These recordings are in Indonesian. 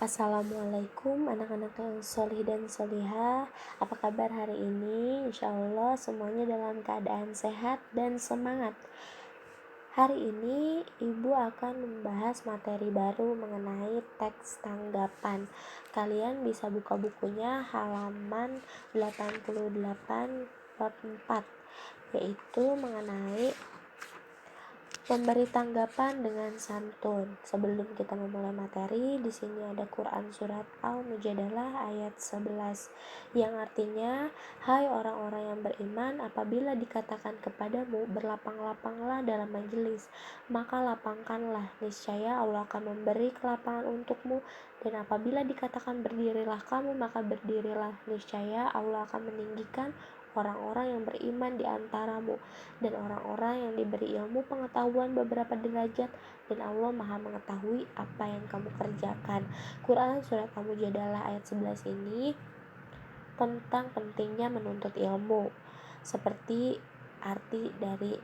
Assalamualaikum anak-anak yang solih dan solihah. Apa kabar hari ini? Insya Allah semuanya dalam keadaan sehat dan semangat. Hari ini Ibu akan membahas materi baru mengenai teks tanggapan. Kalian bisa buka bukunya halaman 88 bab 4, yaitu mengenai memberi tanggapan dengan santun. Sebelum kita memulai materi, di sini ada Quran surat Al-Mujadalah ayat 11 yang artinya, "Hai orang-orang yang beriman, apabila dikatakan kepadamu berlapang-lapanglah dalam majelis, maka lapangkanlah, niscaya Allah akan memberi kelapangan untukmu, dan apabila dikatakan berdirilah kamu, maka berdirilah, niscaya Allah akan meninggikan orang-orang yang beriman di antaramu dan orang-orang yang diberi ilmu pengetahuan beberapa derajat, dan Allah Maha mengetahui apa yang kamu kerjakan." Quran surat Al-Mujadalah ayat 11 ini tentang pentingnya menuntut ilmu, seperti arti dari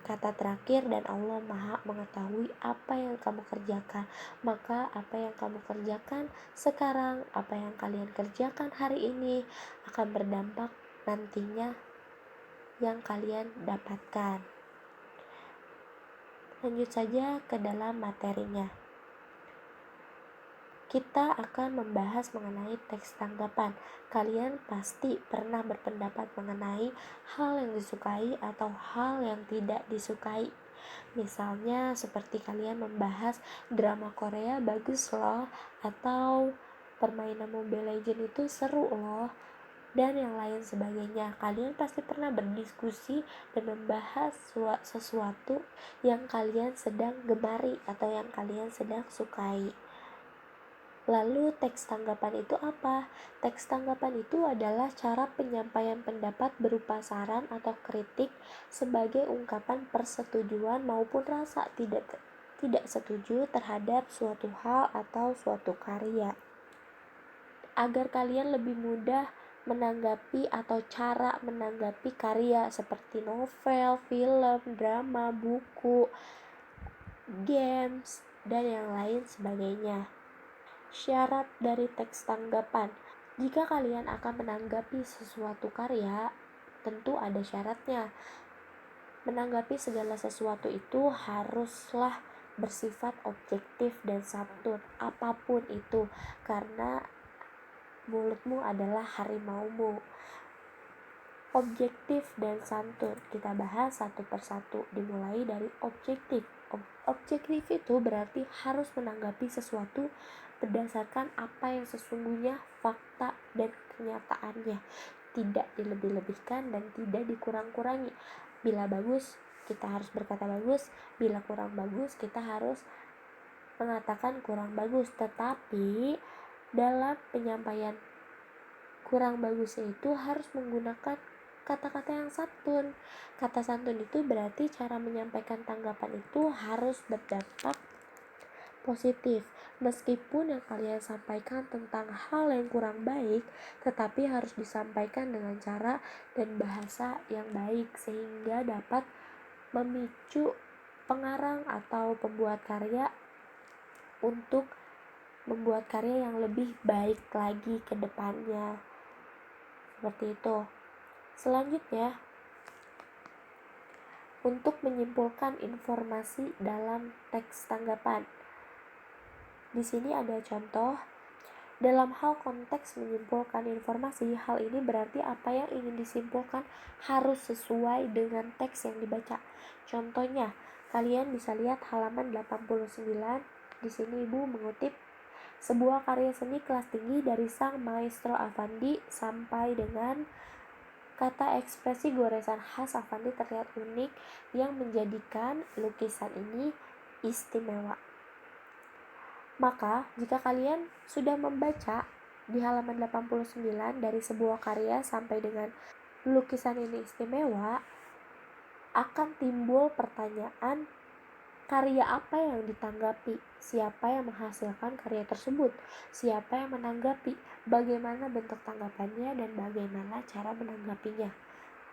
kata terakhir, dan Allah Maha mengetahui apa yang kamu kerjakan. Maka apa yang kamu kerjakan sekarang, apa yang kalian kerjakan hari ini akan berdampak nantinya yang kalian dapatkan. Lanjut saja ke dalam materinya. Kita akan membahas mengenai teks tanggapan. Kalian pasti pernah berpendapat mengenai hal yang disukai atau hal yang tidak disukai. Misalnya seperti kalian membahas drama Korea bagus loh, atau permainan Mobile Legends itu seru loh, dan yang lain sebagainya. Kalian pasti pernah berdiskusi dan membahas sesuatu yang kalian sedang gemari atau yang kalian sedang sukai. Lalu teks tanggapan itu apa? Teks tanggapan itu adalah cara penyampaian pendapat berupa saran atau kritik sebagai ungkapan persetujuan maupun rasa tidak setuju terhadap suatu hal atau suatu karya. Agar kalian lebih mudah menanggapi atau cara menanggapi karya seperti novel, film, drama, buku, games, dan yang lain sebagainya. Syarat dari teks tanggapan. Jika kalian akan menanggapi sesuatu karya, tentu ada syaratnya. Menanggapi segala sesuatu itu haruslah bersifat objektif dan santun, apapun itu, karena mulutmu adalah harimaumu. Objektif dan santun, kita bahas satu persatu. Dimulai dari objektif. Objektif itu berarti harus menanggapi sesuatu berdasarkan apa yang sesungguhnya fakta dan kenyataannya, tidak dilebih-lebihkan dan tidak dikurang-kurangi. Bila bagus, kita harus berkata bagus. Bila kurang bagus, kita harus mengatakan kurang bagus. Tetapi dalam penyampaian kurang bagusnya itu harus menggunakan kata-kata yang santun. Kata santun itu berarti cara menyampaikan tanggapan itu harus berdampak positif. Meskipun yang kalian sampaikan tentang hal yang kurang baik, tetapi harus disampaikan dengan cara dan bahasa yang baik sehingga dapat memicu pengarang atau pembuat karya untuk membuat karya yang lebih baik lagi ke depannya. Seperti itu. Selanjutnya, untuk menyimpulkan informasi dalam teks tanggapan. Di sini ada contoh. Dalam hal konteks menyimpulkan informasi, hal ini berarti apa yang ingin disimpulkan harus sesuai dengan teks yang dibaca. Contohnya, kalian bisa lihat halaman 89. Di sini Ibu mengutip sebuah karya seni kelas tinggi dari sang maestro Affandi sampai dengan kata ekspresi goresan khas Affandi terlihat unik yang menjadikan lukisan ini istimewa. Maka, jika kalian sudah membaca di halaman 89 dari sebuah karya sampai dengan lukisan ini istimewa, akan timbul pertanyaan, karya apa yang ditanggapi? Siapa yang menghasilkan karya tersebut? Siapa yang menanggapi? Bagaimana bentuk tanggapannya dan bagaimana cara menanggapinya?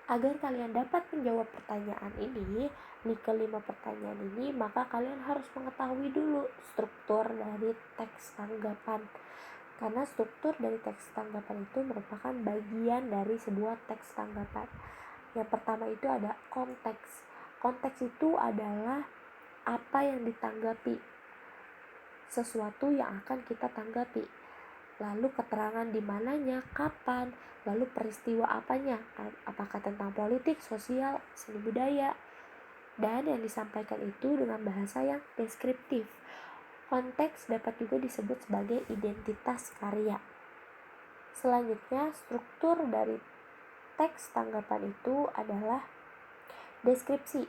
Agar kalian dapat menjawab pertanyaan ini, di kelima pertanyaan ini, maka kalian harus mengetahui dulu struktur dari teks tanggapan. Karena struktur dari teks tanggapan itu merupakan bagian dari sebuah teks tanggapan. Yang pertama itu ada konteks. Konteks itu adalah apa yang ditanggapi, sesuatu yang akan kita tanggapi. Lalu keterangan di mananya, kapan, lalu peristiwa apanya, apakah tentang politik, sosial, seni budaya, dan yang disampaikan itu dengan bahasa yang deskriptif. Konteks dapat juga disebut sebagai identitas karya. Selanjutnya, struktur dari teks tanggapan itu adalah deskripsi.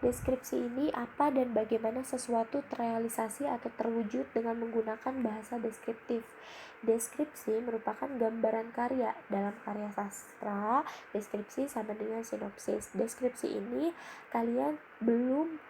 Deskripsi ini apa dan bagaimana sesuatu terrealisasi atau terwujud dengan menggunakan bahasa deskriptif. Deskripsi merupakan gambaran karya. Dalam karya sastra, deskripsi sama dengan sinopsis. Deskripsi ini kalian belum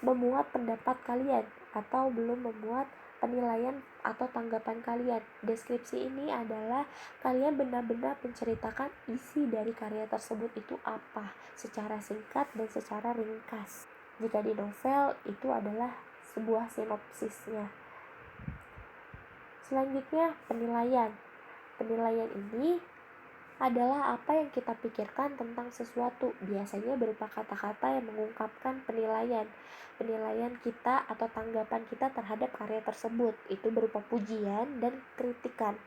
memuat pendapat kalian atau belum memuat penilaian atau tanggapan kalian. Deskripsi ini adalah kalian benar-benar menceritakan isi dari karya tersebut itu apa, secara singkat dan secara ringkas. Jika di novel itu adalah sebuah sinopsisnya. Selanjutnya, penilaian. Penilaian ini adalah apa yang kita pikirkan tentang sesuatu, biasanya berupa kata-kata yang mengungkapkan penilaian kita atau tanggapan kita terhadap karya tersebut. Itu berupa pujian dan kritikan.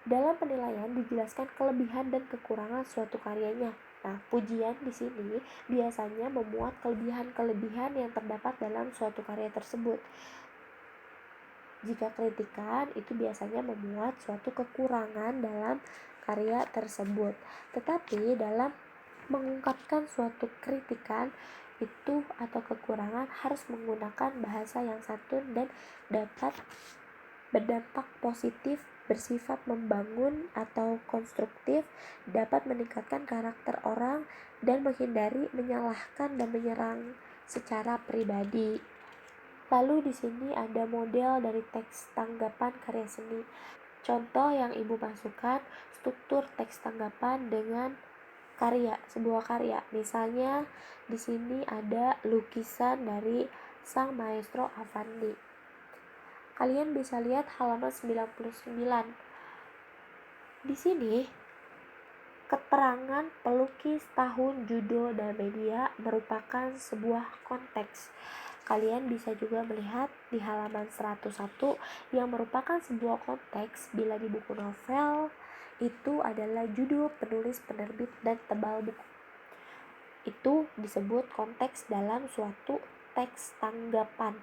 Dalam penilaian dijelaskan kelebihan dan kekurangan suatu karyanya. Nah, pujian di sini biasanya memuat kelebihan-kelebihan yang terdapat dalam suatu karya tersebut. Jika kritikan itu biasanya memuat suatu kekurangan dalam karya tersebut. Tetapi dalam mengungkapkan suatu kritikan itu atau kekurangan harus menggunakan bahasa yang santun dan dapat berdampak positif, bersifat membangun atau konstruktif, dapat meningkatkan karakter orang dan menghindari menyalahkan dan menyerang secara pribadi. Lalu di sini ada model dari teks tanggapan karya seni. Contoh yang Ibu masukkan struktur teks tanggapan dengan karya, sebuah karya. Misalnya di sini ada lukisan dari sang maestro Affandi. Kalian bisa lihat halaman 99. Di sini keterangan pelukis, tahun, judul, dan media merupakan sebuah konteks. Kalian bisa juga melihat di halaman 101 yang merupakan sebuah konteks bila di buku novel itu adalah judul, penulis, penerbit, dan tebal buku. Itu disebut konteks dalam suatu teks tanggapan.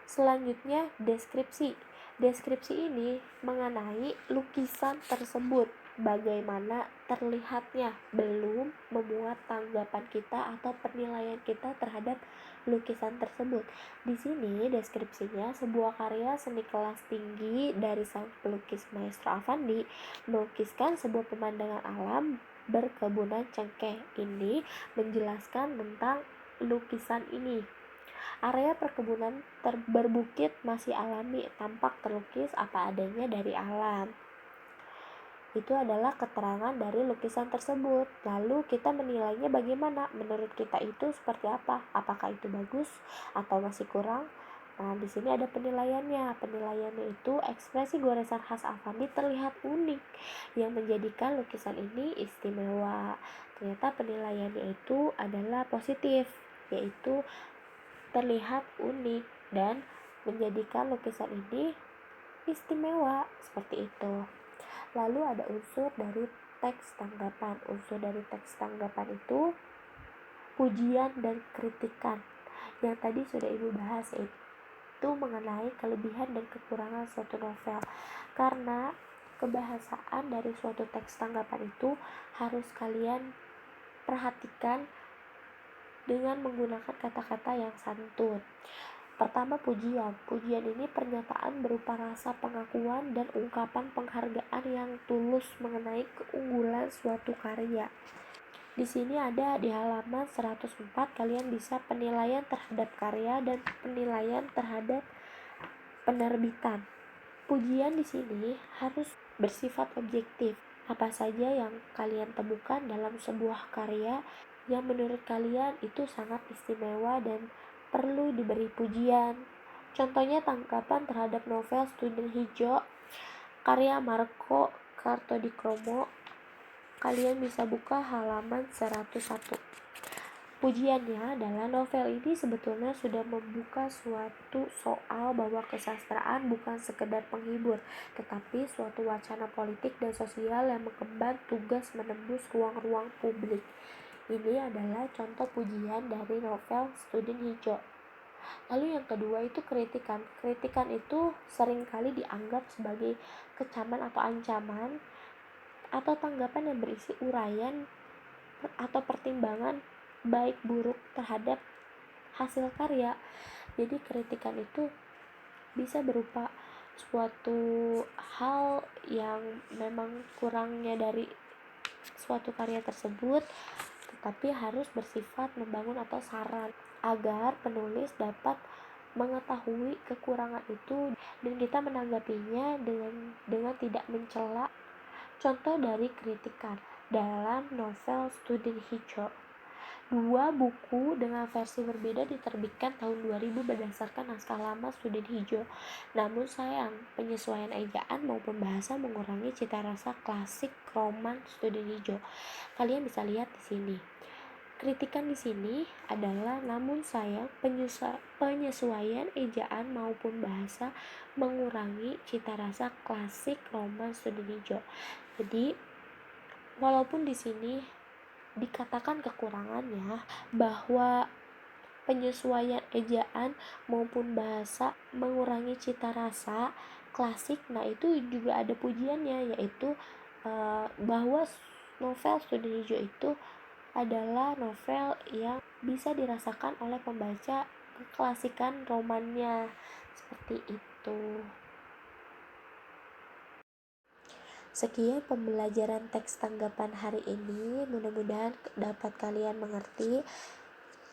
Selanjutnya, deskripsi. Deskripsi ini mengenai lukisan tersebut, bagaimana terlihatnya, belum memuat tanggapan kita atau penilaian kita terhadap lukisan tersebut. Di sini deskripsinya sebuah karya seni kelas tinggi dari sang pelukis Maestro Affandi melukiskan sebuah pemandangan alam berkebunan cengkeh. Ini menjelaskan tentang lukisan ini. Area perkebunan berbukit masih alami, tampak terlukis apa adanya dari alam. Itu adalah keterangan dari lukisan tersebut. Lalu kita menilainya bagaimana? Menurut kita itu seperti apa? Apakah itu bagus atau masih kurang? Nah, di sini ada penilaiannya. Penilaiannya itu ekspresi goresan khas Affandi terlihat unik yang menjadikan lukisan ini istimewa. Ternyata penilaiannya itu adalah positif, yaitu terlihat unik dan menjadikan lukisan ini istimewa, seperti itu. Lalu ada unsur dari teks tanggapan. Unsur dari teks tanggapan itu pujian dan kritikan. Yang tadi sudah Ibu bahas, yaitu mengenai kelebihan dan kekurangan suatu novel. Karena kebahasaan dari suatu teks tanggapan itu harus kalian perhatikan dengan menggunakan kata-kata yang santun. Pertama, pujian. Pujian ini pernyataan berupa rasa pengakuan dan ungkapan penghargaan yang tulus mengenai keunggulan suatu karya. Di sini ada di halaman 104, kalian bisa penilaian terhadap karya dan penilaian terhadap penerbitan. Pujian di sini harus bersifat objektif. Apa saja yang kalian temukan dalam sebuah karya yang menurut kalian itu sangat istimewa dan perlu diberi pujian. Contohnya tanggapan terhadap novel Student Hijau karya Marco Kartodikromo. Kalian bisa buka halaman 101. Pujiannya adalah novel ini sebetulnya sudah membuka suatu soal bahwa kesastraan bukan sekedar penghibur, tetapi suatu wacana politik dan sosial yang mengemban tugas menembus ruang-ruang publik. Ini adalah contoh pujian dari novel Student Hijau. Lalu yang kedua itu kritikan. Kritikan itu seringkali dianggap sebagai kecaman atau ancaman atau tanggapan yang berisi uraian atau pertimbangan baik buruk terhadap hasil karya. Jadi kritikan itu bisa berupa suatu hal yang memang kurangnya dari suatu karya tersebut, tetapi harus bersifat membangun atau saran agar penulis dapat mengetahui kekurangan itu dan kita menanggapinya dengan tidak mencela. Contoh dari kritikan dalam novel Student Hijau. 2 buku dengan versi berbeda diterbitkan tahun 2000 berdasarkan naskah lama Student Hijau. Namun sayang, penyesuaian ejaan maupun bahasa mengurangi cita rasa klasik roman Student Hijau. Kalian bisa lihat di sini. Kritikan di sini adalah namun sayang penyesuaian ejaan maupun bahasa mengurangi cita rasa klasik roman Student Hijau. Jadi walaupun di sini dikatakan kekurangannya bahwa penyesuaian ejaan maupun bahasa mengurangi cita rasa klasik, nah itu juga ada pujiannya, yaitu bahwa novel Student Hijau itu adalah novel yang bisa dirasakan oleh pembaca keklasikan romannya, seperti itu. Sekian pembelajaran teks tanggapan hari ini, mudah-mudahan dapat kalian mengerti.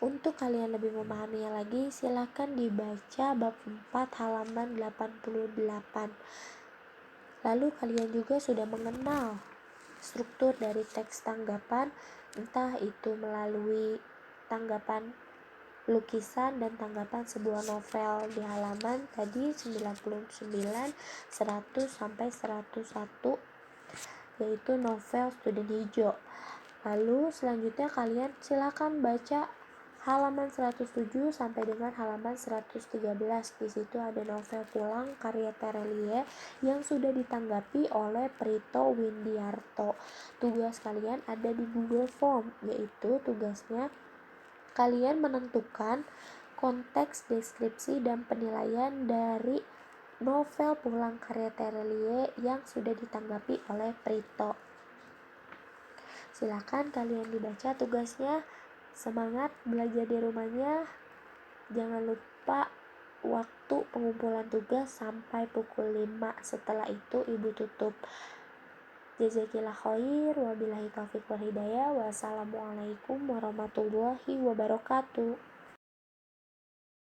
Untuk kalian lebih memahaminya lagi, silakan dibaca bab 4 halaman 88. Lalu kalian juga sudah mengenal struktur dari teks tanggapan, entah itu melalui tanggapan lukisan dan tanggapan sebuah novel di halaman tadi 99, 100 sampai 101, yaitu novel Student Hijau. Lalu selanjutnya kalian silakan baca halaman 107 sampai dengan halaman 113. Di situ ada novel Pulang karya Terelie yang sudah ditanggapi oleh Prito Windiarto. Tugas kalian ada di Google Form, yaitu tugasnya kalian menentukan konteks, deskripsi, dan penilaian dari novel Pulang karya Terelie yang sudah ditanggapi oleh Prito. Silakan kalian dibaca tugasnya. Semangat belajar di rumahnya. Jangan lupa waktu pengumpulan tugas sampai pukul 5. Setelah itu ibu tutup. Jazakillah khair. Wabillahi taufiq wal hidayah. Wassalamualaikum warahmatullahi wabarakatuh.